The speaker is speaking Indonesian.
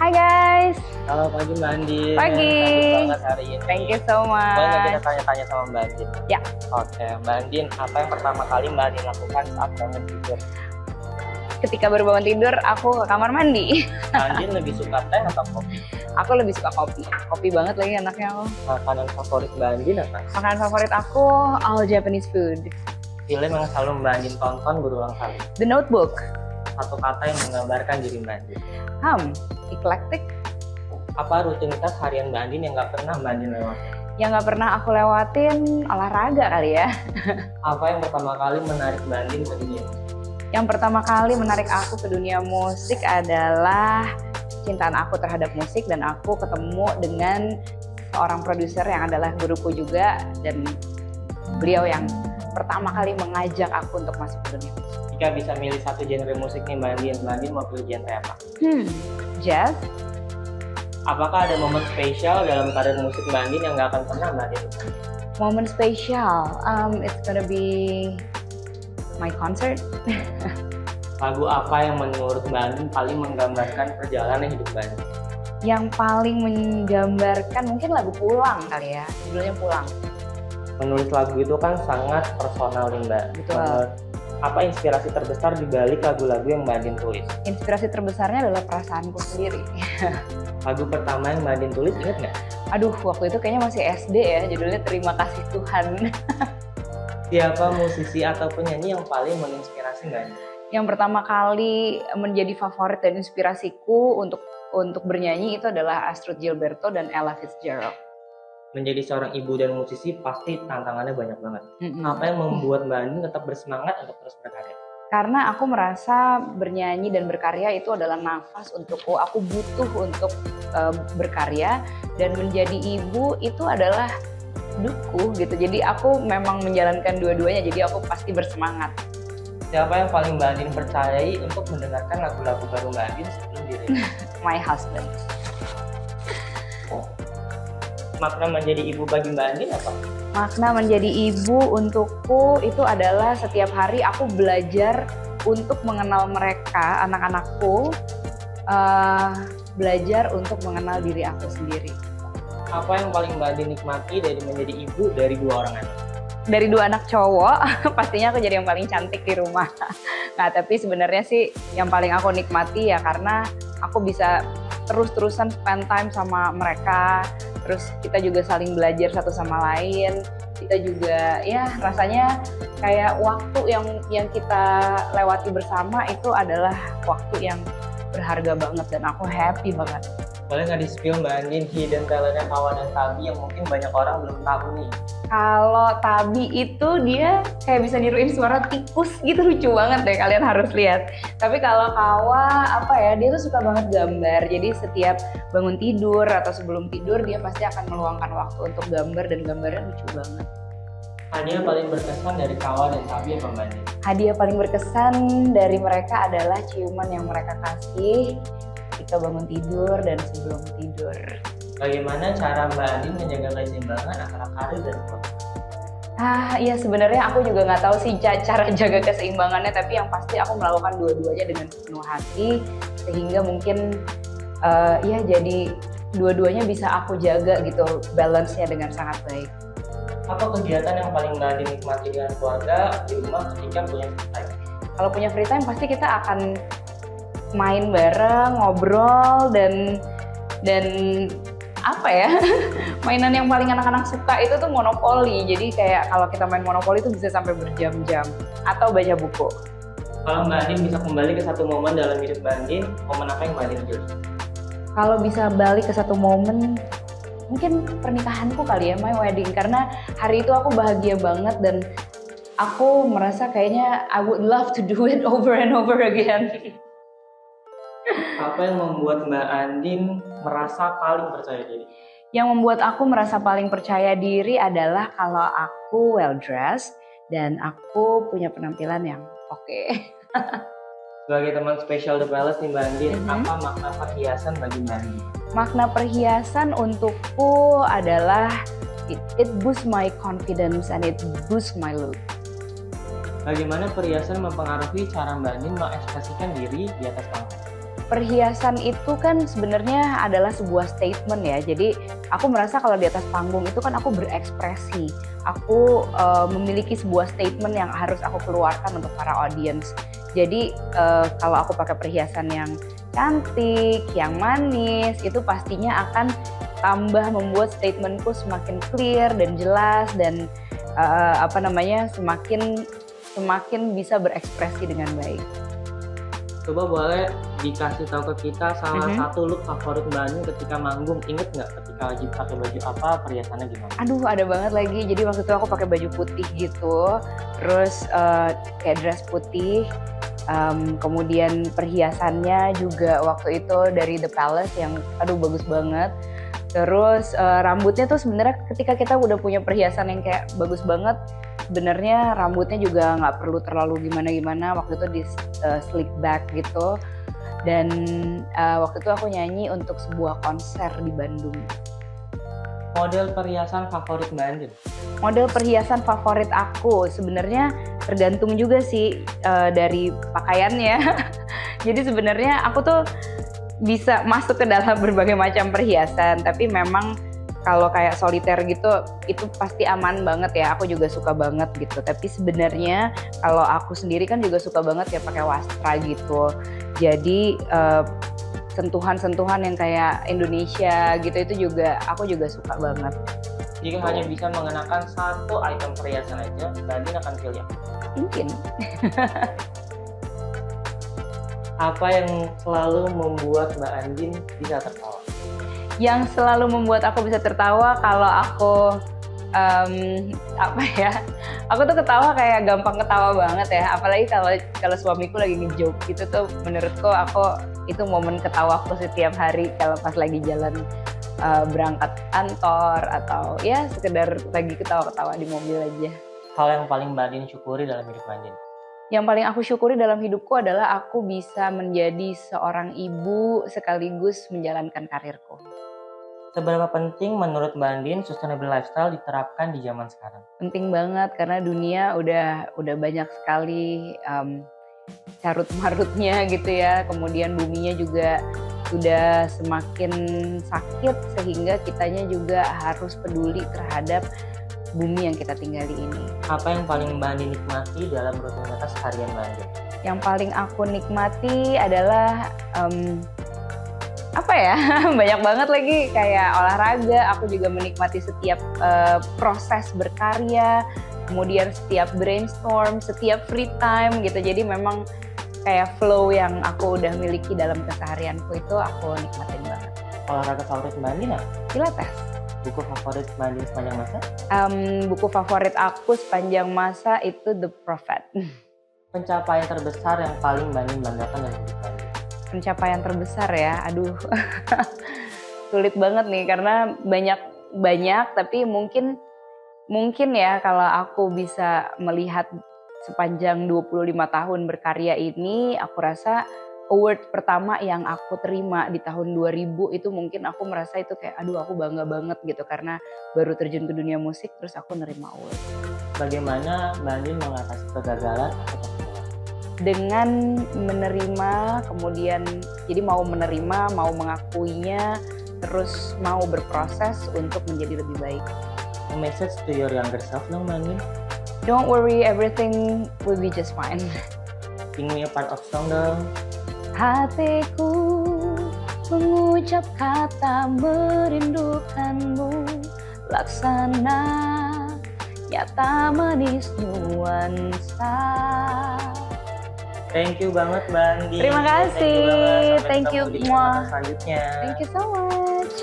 Hai guys. Halo pagi Mbak Andin. Pagi. Cantik banget hari ini. Thank you so much. Boleh nggak kita tanya-tanya sama Mbak Andin? Ya. Oke, Mbak Andin, apa yang pertama kali Mbak Andin lakukan saat bangun tidur? Ketika baru bangun tidur, aku ke kamar mandi. Mbak Andin lebih suka teh atau kopi? Aku lebih suka kopi. Kopi banget lagi anaknya aku. Makanan favorit Mbak Andin apa? Makanan favorit aku all Japanese food. Film yang selalu Mbak Andin tonton berulang kali? The Notebook. Satu kata yang menggambarkan diri Mbak Andin? Eclectic. Apa rutinitas harian Mbak Andin yang nggak pernah Mbak Andin lewati? Yang nggak pernah aku lewatin olahraga kali ya. Apa yang pertama kali menarik Mbak Andin ke dunia musik? Yang pertama kali menarik aku ke dunia musik adalah cintaan aku terhadap musik, dan aku ketemu dengan seorang produser yang adalah guruku juga, dan beliau yang pertama kali mengajak aku untuk masuk ke dunia musik. Jika bisa milih satu genre musik nih Mbak Andin mau pilih genre apa? Jazz. Apakah ada momen spesial dalam karir musik Mbak Andin yang nggak akan pernah Mbak Andin lupain? Momen spesial, it's gonna be my concert. Lagu apa yang menurut Mbak Andin paling menggambarkan perjalanan hidup Mbak Andin? Yang paling menggambarkan mungkin lagu Pulang kali ya, judulnya Pulang. Menulis lagu itu kan sangat personal nih Mbak. Betul. Apa inspirasi terbesar di balik lagu-lagu yang Mbak Andin tulis? Inspirasi terbesarnya adalah perasaanku sendiri. Lagu pertama yang Mbak Andin tulis ingat nggak? Aduh, waktu itu kayaknya masih SD ya, judulnya Terima Kasih Tuhan. Siapa musisi atau penyanyi yang paling menginspirasi Mbak Andin? Yang pertama kali menjadi favorit dan inspirasiku untuk bernyanyi itu adalah Astrud Gilberto dan Ella Fitzgerald. Menjadi seorang ibu dan musisi pasti tantangannya banyak banget. Apa yang membuat Mbak Andin tetap bersemangat untuk terus berkarya? Karena aku merasa bernyanyi dan berkarya itu adalah nafas untukku. Aku butuh untuk berkarya, dan menjadi ibu itu adalah hidupku gitu. Jadi aku memang menjalankan dua-duanya, jadi aku pasti bersemangat. Siapa yang paling Mbak Andin percayai untuk mendengarkan lagu-lagu baru Mbak Andin sebelum dirilis? My husband. Makna menjadi ibu bagi Mbak Andin apa? Makna menjadi ibu untukku itu adalah setiap hari aku belajar untuk mengenal mereka, anak-anakku, belajar untuk mengenal diri aku sendiri. Apa yang paling Mbak Andin nikmati dari menjadi ibu dari dua orang anak? Dari dua anak cowok, pastinya aku jadi yang paling cantik di rumah. Nah, tapi sebenarnya sih yang paling aku nikmati ya karena aku bisa terus-terusan spend time sama mereka. Terus kita juga saling belajar satu sama lain. Kita juga ya rasanya kayak waktu yang kita lewati bersama itu adalah waktu yang berharga banget, dan aku happy banget. Boleh nggak di-spill Mbak Andin hidden talentnya Kawa dan Tabi yang mungkin banyak orang belum tahu nih? Kalau Tabi itu dia kayak bisa niruin suara tikus gitu, lucu banget deh, kalian harus lihat. Tapi kalau Kawa apa ya, dia tuh suka banget gambar. Jadi setiap bangun tidur atau sebelum tidur dia pasti akan meluangkan waktu untuk gambar, dan gambarnya lucu banget. Hadiah paling berkesan dari Kawa dan Tabi apa Mbak Andin? Hadiah paling berkesan dari mereka adalah ciuman yang mereka kasih ketika bangun tidur dan sebelum tidur. Bagaimana cara Mbak Andin menjaga keseimbangan antara karir dan keluarga? Iya sebenarnya aku juga nggak tahu sih cara jaga keseimbangannya, tapi yang pasti aku melakukan dua-duanya dengan penuh hati, sehingga mungkin ya jadi dua-duanya bisa aku jaga gitu, balance-nya dengan sangat baik. Apa kegiatan yang paling Mbak Andin nikmati dengan keluarga di rumah ketika punya free time? Kalau punya free time pasti kita akan main bareng, ngobrol, dan apa ya, mainan yang paling anak-anak suka itu tuh monopoli. Jadi kayak kalau kita main monopoli itu bisa sampai berjam-jam, atau baca buku. Kalau Mbak Andin bisa kembali ke satu momen dalam hidup Mbak Andin, momen apa yang Mbak Andin pilih? Kalau bisa balik ke satu momen, mungkin pernikahanku kali ya, my wedding. Karena hari itu aku bahagia banget, dan aku merasa kayaknya I would love to do it over and over again. Apa yang membuat Mbak Andin merasa paling percaya diri? Yang membuat aku merasa paling percaya diri adalah kalau aku well dressed dan aku punya penampilan yang oke. Sebagai teman spesial The Palace nih Mbak Andin, apa makna perhiasan bagi Mbak Andin? Makna perhiasan untukku adalah it boosts my confidence and it boosts my look. Bagaimana perhiasan mempengaruhi cara Mbak Andin mengekspresikan diri di atas panggung? perhiasan itu kan sebenarnya adalah sebuah statement ya. Jadi aku merasa kalau di atas panggung itu kan aku berekspresi. Aku memiliki sebuah statement yang harus aku keluarkan untuk para audience. Jadi kalau aku pakai perhiasan yang cantik, yang manis, itu pastinya akan tambah membuat statementku semakin clear dan jelas dan semakin bisa berekspresi dengan baik. Coba boleh dikasih tahu ke kita salah satu look favorit Mbak Andin ketika manggung, inget nggak ketika lagi pakai baju apa, perhiasannya gimana? Aduh, ada banget lagi. Jadi waktu itu aku pakai baju putih gitu, terus kayak dress putih, kemudian perhiasannya juga waktu itu dari The Palace yang aduh bagus banget. Terus rambutnya tuh sebenarnya ketika kita udah punya perhiasan yang kayak bagus banget, sebenarnya rambutnya juga nggak perlu terlalu gimana-gimana. Waktu itu di slick back gitu. Dan waktu itu aku nyanyi untuk sebuah konser di Bandung. Model perhiasan favorit Mbak Andin? Model perhiasan favorit aku sebenarnya tergantung juga sih dari pakaiannya. Jadi sebenarnya aku tuh bisa masuk ke dalam berbagai macam perhiasan, tapi memang kalau kayak soliter gitu itu pasti aman banget ya, aku juga suka banget gitu. Tapi sebenarnya kalau aku sendiri kan juga suka banget ya pakai wastra gitu. Jadi sentuhan-sentuhan yang kayak Indonesia gitu itu juga aku juga suka banget. Jika hanya bisa mengenakan satu item perhiasan aja, Mbak Andin akan pilih apa? Mungkin. Apa yang selalu membuat Mbak Andin bisa tertawa? Yang selalu membuat aku bisa tertawa kalau aku aku tuh ketawa kayak gampang ketawa banget ya, apalagi kalau suamiku lagi nge-joke gitu tuh menurutku itu momen ketawaku setiap hari kalau pas lagi jalan berangkat kantor atau ya sekedar lagi ketawa-ketawa di mobil aja. Hal yang paling Mbak Andin syukuri dalam hidup Mbak Andin? Yang paling aku syukuri dalam hidupku adalah aku bisa menjadi seorang ibu sekaligus menjalankan karirku. Seberapa penting menurut Mbak Andin sustainable lifestyle diterapkan di zaman sekarang? Penting banget karena dunia udah banyak sekali carut marutnya gitu ya. Kemudian buminya juga sudah semakin sakit sehingga kitanya juga harus peduli terhadap bumi yang kita tinggali ini. Apa yang paling Mbak Andin nikmati dalam rutinitas harian Mbak Andin? Yang paling aku nikmati adalah banyak banget lagi kayak olahraga. Aku juga menikmati setiap proses berkarya, kemudian setiap brainstorm, setiap free time gitu. Jadi memang kayak flow yang aku udah miliki dalam keseharianku itu aku nikmatin banget. Olahraga favorit Mbak Andin apa? Pilates. Buku favorit Mbak Andin sepanjang masa? Buku favorit aku sepanjang masa itu The Prophet. Pencapaian terbesar yang paling Mbak Andin banggakan dalam hidup Mbak Andin? Pencapaian terbesar ya, aduh sulit banget nih karena banyak tapi mungkin ya kalau aku bisa melihat sepanjang 25 tahun berkarya ini, aku rasa award pertama yang aku terima di tahun 2000 itu mungkin aku merasa itu kayak aduh aku bangga banget gitu karena baru terjun ke dunia musik terus aku nerima award. Bagaimana Mbak Andin mengatasi kegagalan atau kegagalan? Dengan menerima, kemudian jadi mau menerima, mau mengakuinya, terus mau berproses untuk menjadi lebih baik. A message to your younger self dong Mbak Andin? Don't worry, everything will be just fine. Sing me a part of song dong. Hatiku mengucap kata merindukanmu, laksana nyata manis nuansa. Thank you banget Mbak Andin. Terima kasih. Thank you semua. Selanjutnya. Thank you so much.